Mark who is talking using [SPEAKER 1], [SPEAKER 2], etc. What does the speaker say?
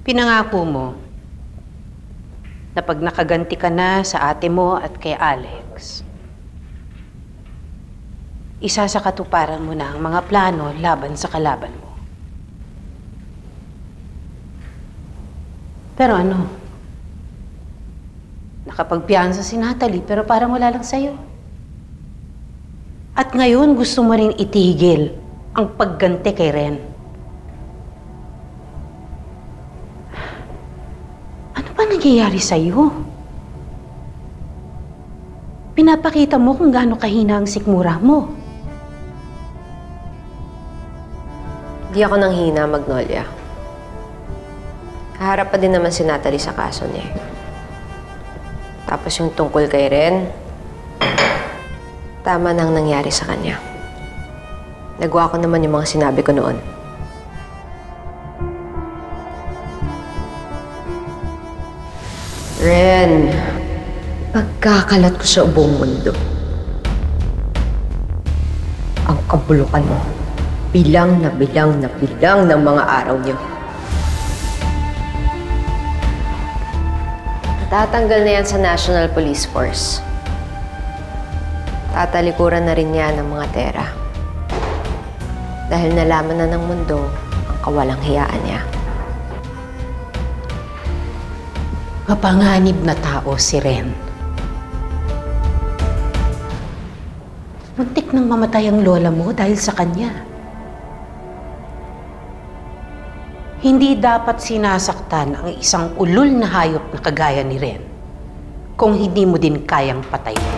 [SPEAKER 1] Pinangako mo na pag nakaganti ka na sa ate mo at kay Alex, isa sa katuparan mo na ang mga plano laban sa kalaban mo. Pero ano? Nakapagpiyansa si Natalie pero parang wala lang sa'yo. At ngayon gusto mo rin itigil ang pagganti kay Ren. Ano ba nangyayari sa'yo? Pinapakita mo kung gaano kahina ang sikmura mo.
[SPEAKER 2] Di ako nang hina, Magnolia. Haharap pa din naman si Natalie sa kaso niya. Tapos yung tungkol kay Ren, tama nang nangyari sa kanya. Nagawa ko naman yung mga sinabi ko noon. Ren, pagkakalat ko sa buong mundo. Ang kabulukan mo, bilang na bilang na bilang ng mga araw niyo. Tatanggal na yan sa National Police Force. Tatalikuran na rin yan ng mga tera. Dahil nalaman na ng mundo ang kawalang hiyaan niya.
[SPEAKER 1] Mapanganib na tao si Ren. Muntik nang mamatay ang lola mo dahil sa kanya. Hindi dapat sinasaktan ang isang ulol na hayop na kagaya ni Ren kung hindi mo din kayang patayin.